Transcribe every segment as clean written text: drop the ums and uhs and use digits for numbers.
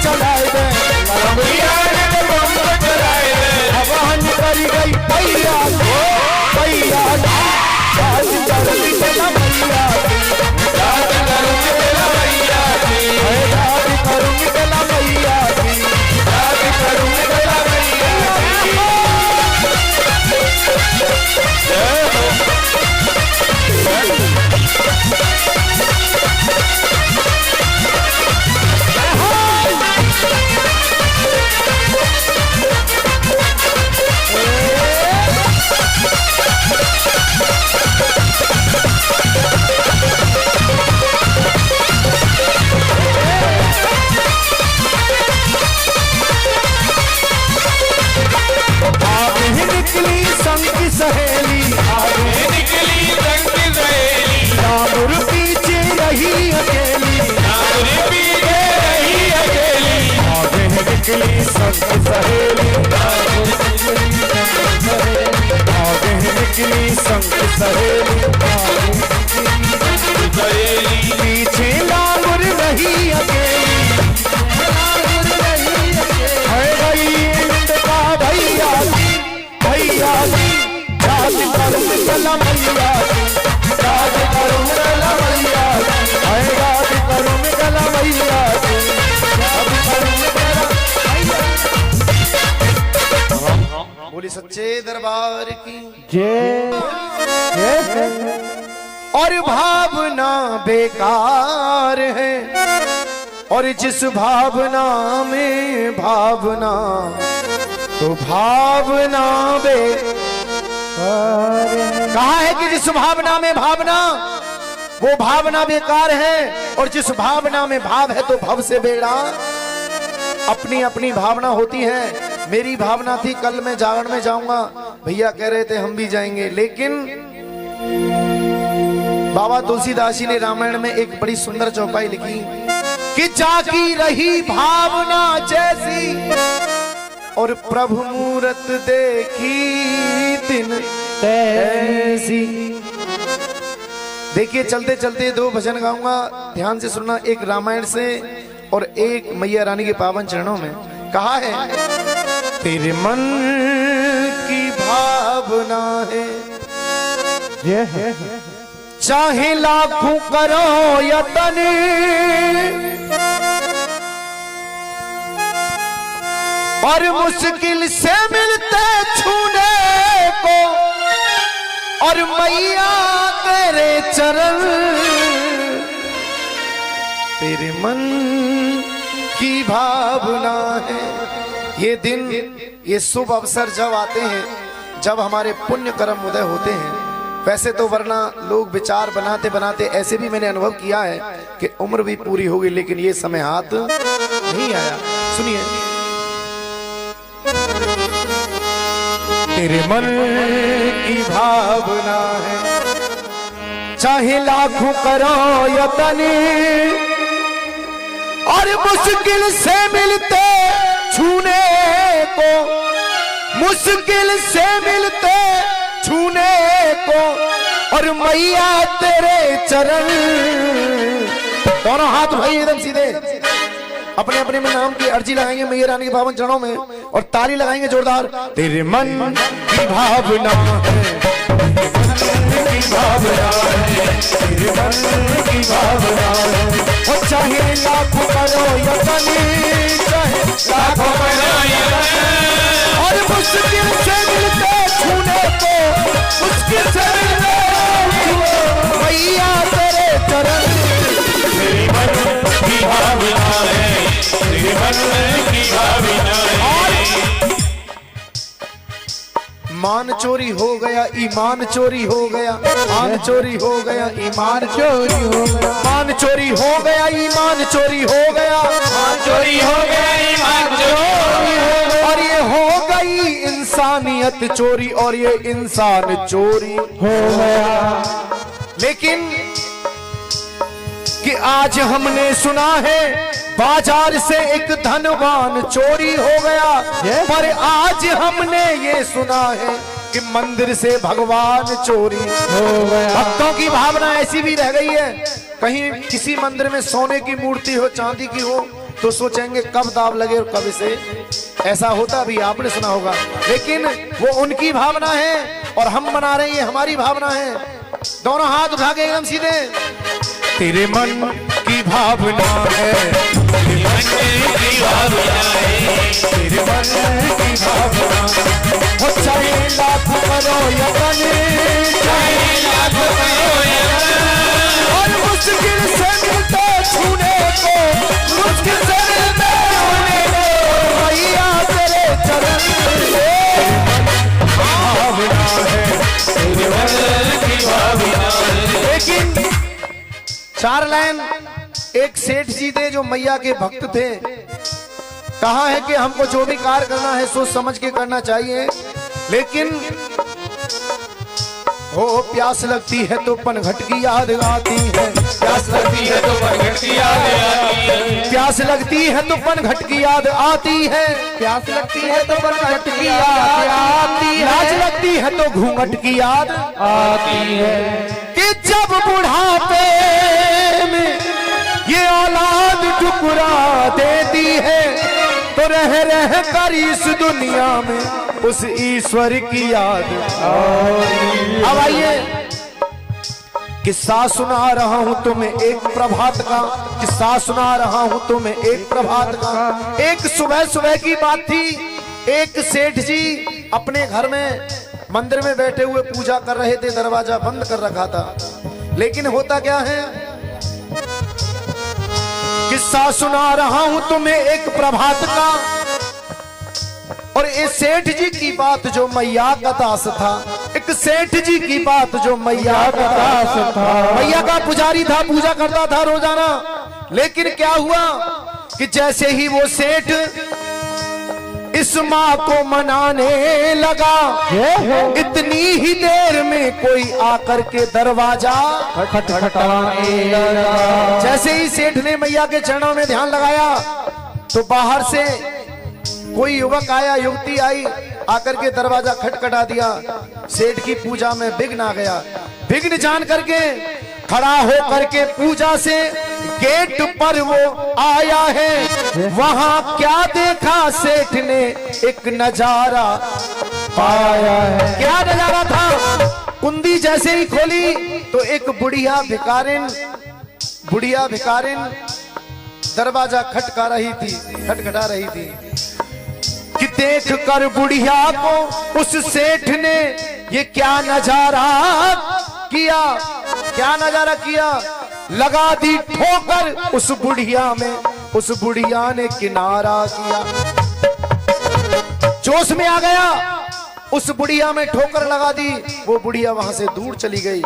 चलाए दे, भैया ने बम चलाए दे। हवन कर गई भैया भैया राज करूंगी तेरा भैया राज करूंगी तेरा भैया की, राज करूंगी तेरा भैया राज करूंगी तेरा भैया की। जय हो। निकली संग की सहेली, आगे निकली संग की सहेली, रामुर पीछे रही अकेली, रामुर पीछे रही अकेली। आगे निकली संग की सहेली, आगे निकली संग की सहेली, पीछे रामुर रही अकेली, है भाई इंद का भैया भैया राज करूंगी तेरा भैया राज करूंगी तेरा भैया राज करूंगी तेरा भैया राज करूंगी तेरा भैया। बोली सच्चे दरबार की जय। और भावना बेकार है, और जिस भावना में भावना, तो भावना कहा है कि जिस भावना में भावना, वो भावना बेकार है, और जिस भावना में भाव है तो भव से बेड़ा। अपनी अपनी भावना होती है। मेरी भावना थी कल मैं जागरण में जाऊंगा, भैया कह रहे थे हम भी जाएंगे, लेकिन बाबा तुलसीदास जी ने रामायण में एक बड़ी सुंदर चौपाई लिखी कि जागी रही भावना जैसी, और प्रभु मूरत देखी दिन तैसी। देखिए चलते चलते दो भजन गाऊंगा, ध्यान से सुनना, एक रामायण से और एक मैया रानी के पावन चरणों में। कहा है तेरे मन की भावना है, चाहे लाखों करो यतन, और मुश्किल से मिलते छूने को, और मैया तेरे चरण, तेरे मन की भावना है। ये दिन, ये शुभ अवसर जब आते हैं, जब हमारे पुण्य कर्म उदय होते हैं, वैसे तो वरना लोग विचार बनाते बनाते ऐसे भी मैंने अनुभव किया है कि उम्र भी पूरी होगी, लेकिन ये समय हाथ नहीं आया। सुनिए, तेरे मन की भावना है, चाहे लाखों करो यतन, और मुश्किल से मिलते छूने को, मुश्किल से मिलते छूने को, और मैया तेरे चरण। दोनों हाथ भाई एकदम सीधे, अपने अपने में नाम की अर्जी लगाएंगे मैया रानी के पावन चरणों में, और ताली लगाएंगे जोरदार। तेरे मन की भावना है, तेरे मन की भावना है, और चाहे लाखों करो यतन, चाहे लाखों करो यतन, और मुश्किल से मिलते छूने को, मुश्किल से मिलते मैया तेरे चरण। मेरी मन की भावना है, मेरे मन की भावना है। मान चोरी हो गया, ईमान चोरी हो गया, मान चोरी हो गया, ईमान चोरी हो गया, मान चोरी हो गया, ईमान चोरी हो गया, मान चोरी हो गया, ईमान चोरी हो गया, और ये हो गई इंसानियत चोरी, और ये इंसान चोरी हो गया। लेकिन कि आज हमने सुना है बाजार से एक धनवान चोरी हो गया, पर आज हमने ये सुना है कि मंदिर से भगवान चोरी हो गया। भक्तों की भावना ऐसी भी रह गई है, कहीं किसी मंदिर में सोने की मूर्ति हो, चांदी की हो, तो सोचेंगे कब दाव लगे और कब इसे। ऐसा होता भी आपने सुना होगा, लेकिन वो उनकी भावना है और हम बना रहे हैं, ये हमारी भावना है। दोनों हाथ उठा के एकदम सीधे। तेरे मन की भावना है, तेरे मन की भावना है, तेरे मन की भावना हो, चाहे लाख करो यतन, चाहे लाख करो यतन, और मुश्किल से मिलते छूने को, मुश्किल से मिलते छूने को, मैया तेरे चरण में भावना है, तेरे मन की भावना है। लेकिन 4 लाइन एक सेठ जी थे जो मैया के भक्त थे। कहा है कि हमको जो भी कार्य करना है सोच समझ के करना चाहिए, लेकिन हो प्यास लगती है तो पनघट की याद आती है, प्यास लगती है तो पनघट की याद आती है, प्यास लगती है तो पनघट की याद आती है, प्यास लगती है तो पनघट की याद आती है, लाज लगती है तो घूंघट की याद आती है, कि जब बुढ़ापे में ये औलाद टुकड़ा देती है तो रह रह कर इस दुनिया में उस ईश्वर की याद। अब आइए किस्सा सुना रहा हूं तुम्हें एक प्रभात का, किस्सा सुना रहा हूं तुम्हें एक प्रभात का। एक सुबह सुबह की बात थी, एक सेठ जी अपने घर में मंदिर में बैठे हुए पूजा कर रहे थे, दरवाजा बंद कर रखा था। लेकिन होता क्या है, किस्सा सुना रहा हूं तुम्हें एक प्रभात का, और इस सेठ जी की बात जो मैया का दास था, एक सेठ जी की बात जो मैया का दास था, मैया का पुजारी था, पूजा करता था रोजाना। लेकिन क्या हुआ कि जैसे ही वो सेठ इस माँ को मनाने लगा, इतनी ही देर में कोई आकर के दरवाजा खटखटाने लगा। जैसे ही सेठ ने मैया के चरणों में ध्यान लगाया तो बाहर से कोई युवक आया, युवती आई, आकर के दरवाजा खटखटा दिया। सेठ की पूजा में विघ्न आ गया। विघ्न जान करके खड़ा हो करके पूजा से गेट पर वो आया है। वहां क्या देखा सेठ ने, एक नजारा पाया है। क्या नजारा था, कुंडी जैसे ही खोली तो एक बुढ़िया भिखारिन दरवाजा खटखटा रही थी कि देख कर बुढ़िया को उस सेठ ने ये क्या नजारा किया, क्या नजारा किया, लगा दी ठोकर उस बुढ़िया में। उस बुढ़िया ने किनारा किया, जोश में आ गया, उस बुढ़िया में ठोकर लगा दी। वो बुढ़िया वहां से दूर चली गई।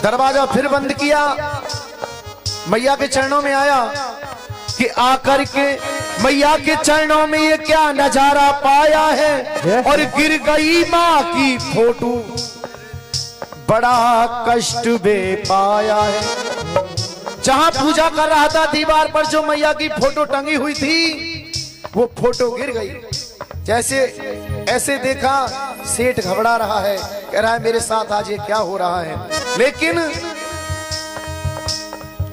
दरवाजा फिर बंद किया, मैया के चरणों में आया कि आकर के मैया के चरणों में ये क्या नजारा पाया है, और गिर गई माँ की फोटो, बड़ा कष्ट बे पाया है। जहां पूजा कर रहा था दीवार पर जो मैया की फोटो टंगी हुई थी, वो फोटो गिर गई। जैसे ऐसे देखा, सेठ घबरा रहा है, कह रहा है मेरे साथ आज ये क्या हो रहा है। लेकिन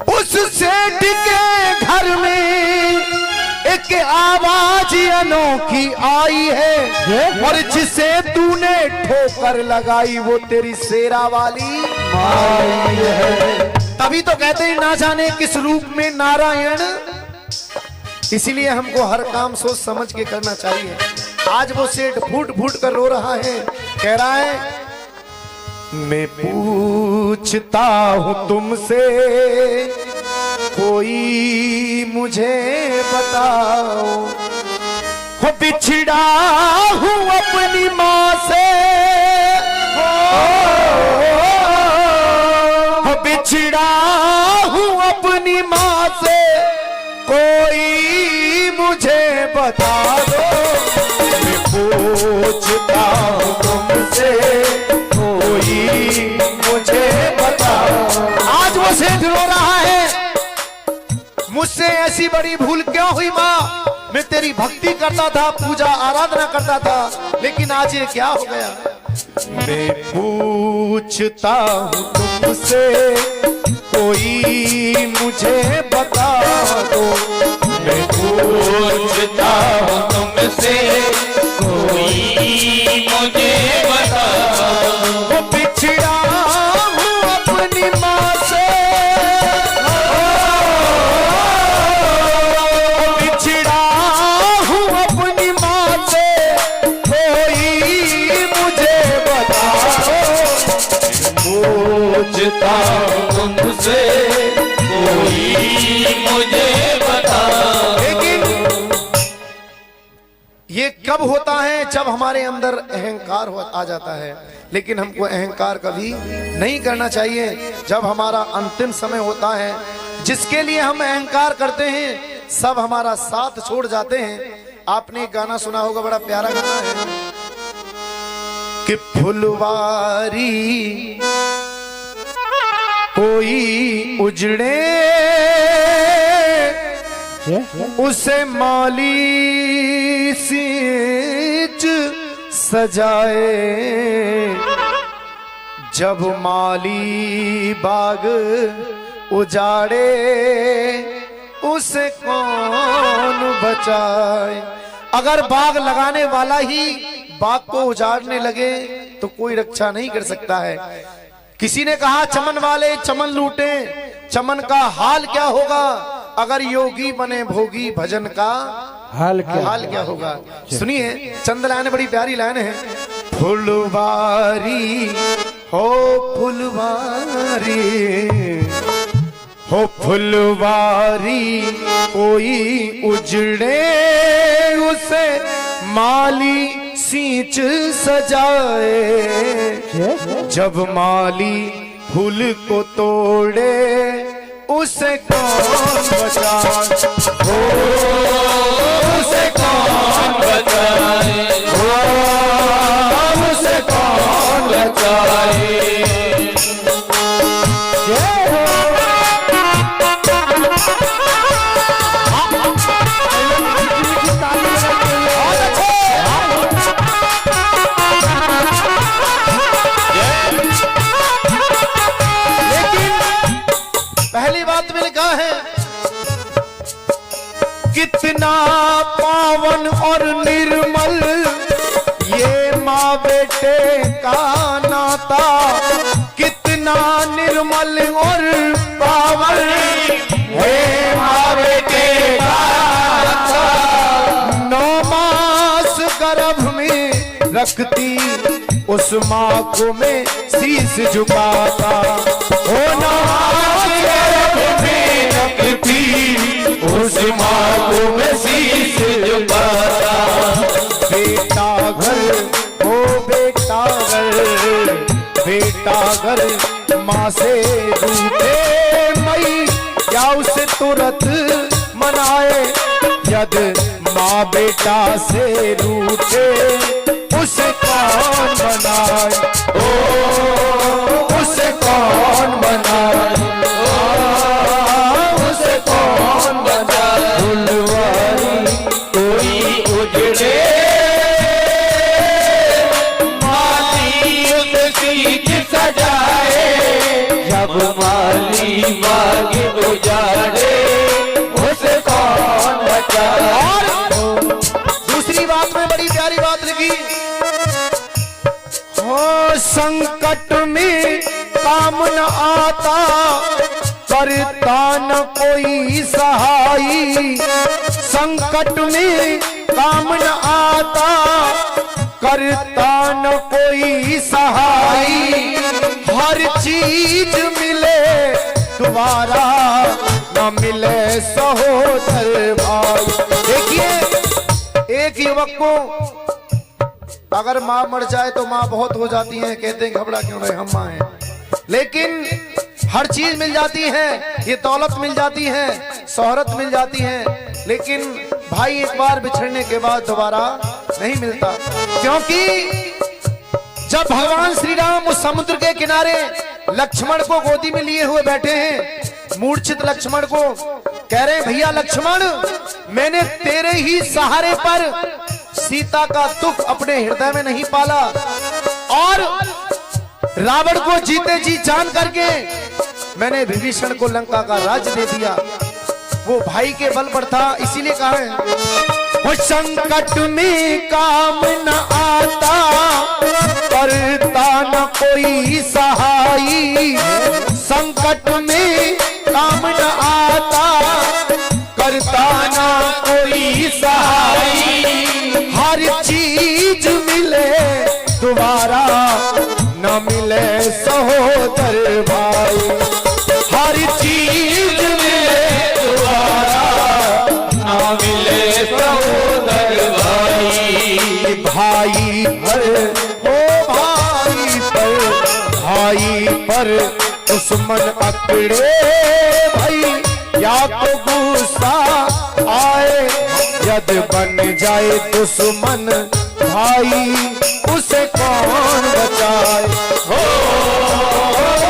उस सेठ के घर में एक आवाज अनोखी आई है, और जिसे तूने ठोकर लगाई वो तेरी शेरा वाली माई है। तभी तो कहते हैं ना जाने किस रूप में नारायण। इसीलिए हमको हर काम सोच समझ के करना चाहिए। आज वो सेठ फूट फूट कर रो रहा है, कह रहा है मैं पूछता हूं तुमसे, कोई मुझे बताओ, हो बिछड़ा हूं अपनी माँ से, हो बिछड़ा हूं अपनी माँ से, कोई मुझे बता दो। मैं पूछता हूं तुमसे, कोई मुझे बताओ। आज वो सेठ रो रहा है, मुझसे ऐसी बड़ी भूल क्यों हुई माँ, मैं तेरी भक्ति करता था, पूजा आराधना करता था, लेकिन आज ये क्या हो गया। मैं पूछता हूँ तुमसे, कोई मुझे बता दो। मैं पूछता हूँ तुमसे कोई मुझे बताओ। वो बिछड़ा हूँ अपनी माँ से, बिछड़ा हूँ अपनी माँ से, कोई मुझे बताओ। पूछता हूँ तुमसे कोई मुझे बताओ। लेकिन ये कब होता है? जब हमारे अंदर अहंकार आ जाता है। लेकिन हमको अहंकार कभी नहीं करना चाहिए। जब हमारा अंतिम समय होता है, जिसके लिए हम अहंकार करते हैं, सब हमारा साथ छोड़ जाते हैं। आपने एक गाना सुना होगा, बड़ा प्यारा गाना है कि फुलवारी कोई उजड़े उसे माली सींच सजाए, जब माली बाग उजाड़े उसे कौन बचाए। अगर बाग लगाने वाला ही बाग को उजाड़ने लगे तो कोई रक्षा नहीं कर सकता है। किसी ने कहा चमन वाले चमन लूटे, चमन का हाल क्या होगा? अगर योगी बने भोगी भजन का हाल क्या होगा? सुनिए, चंद लाइन बड़ी प्यारी लाइन है। फुलवारी हो फुलवारी हो फुलवारी कोई उजड़े उसे माली सींच सजाए, जब माली फूल को तोड़े उसे कौन बचाए। हो उसे कौन बचाए, हो उसे कौन बचाए। पहली बात में लिखा है, कितना पावन और निर्मल ये माँ बेटे का नाता, कितना निर्मल और पावन है माँ बेटे का नाता। 9 मास गर्भ में रखती उस माँ को मैं शीश झुकाता, ओ 9 मास गर्भ में रखती उस माँ को मैं शीश झुकाता। बेटा घर ओ बेटा घर, बेटा घर माँ से रूठे मई क्या उसे तुरंत मनाए, यद माँ बेटा से रूठे उसे कौन बनाए। ओ उसे कौन बनाए, उसे कौन बनाए। फुलवारी कोई उजड़े माली सींच सजाए, जब माली बाग उजाड़े उसे कौन बचाए। और दूसरी बात में बड़ी प्यारी बात लिखी, हो संकट में काम न आता करता न कोई सहाई, संकट में काम न आता करता न कोई सहाई। हर चीज मिले दोबारा न मिले सहोदर भाई। देखिए, एक युवक को अगर माँ मर जाए तो माँ बहुत हो जाती है, कहते हैं घबरा क्यों रहे हम माँ हैं। लेकिन हर चीज मिल जाती है, ये दौलत मिल जाती है, शोहरत मिल जाती है, लेकिन भाई एक बार बिछड़ने के बाद दोबारा नहीं मिलता। क्योंकि जब भगवान श्री राम उस समुद्र के किनारे लक्ष्मण को गोदी में लिए हुए बैठे हैं, मूर्छित लक्ष्मण को कह रहे हैं, भैया लक्ष्मण, मैंने तेरे ही सहारे पर सीता का दुख अपने हृदय में नहीं पाला और रावण को जीते जी जान करके मैंने विभीषण को लंका का राज्य दे दिया। वो भाई के बल पर था, इसीलिए कहा है वो संकट में काम न आता, करता न कोई सहाई। संकट में काम न आता, करता न कोई सहाई। हर चीज मिले दोबारा, न मिले सहोदर भाई। हर चीज मिले दोबारा, न मिले सहोदर भाई। भाई पर ओ भाई पर दुश्मन अकड़े भाई, या तो गुस्सा आए यद बन जाए दुश्मन भाई, उसे कौन बचाए हो,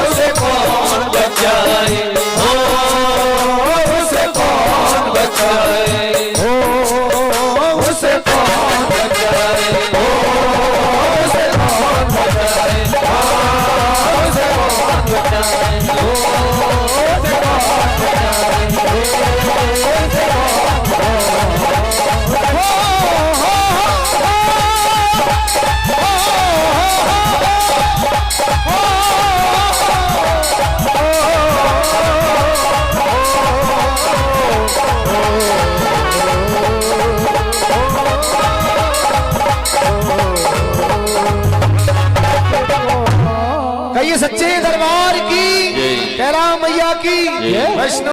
उसे कौन बचाए हो, उसे कौन बचाए हो, उसे कौन बचाए हो, उसे कौन बचाए हो, उसे कौन बचाए हो, उसे कौन कहिए सच्चे दरबार की, कैला मैया की, वैष्णव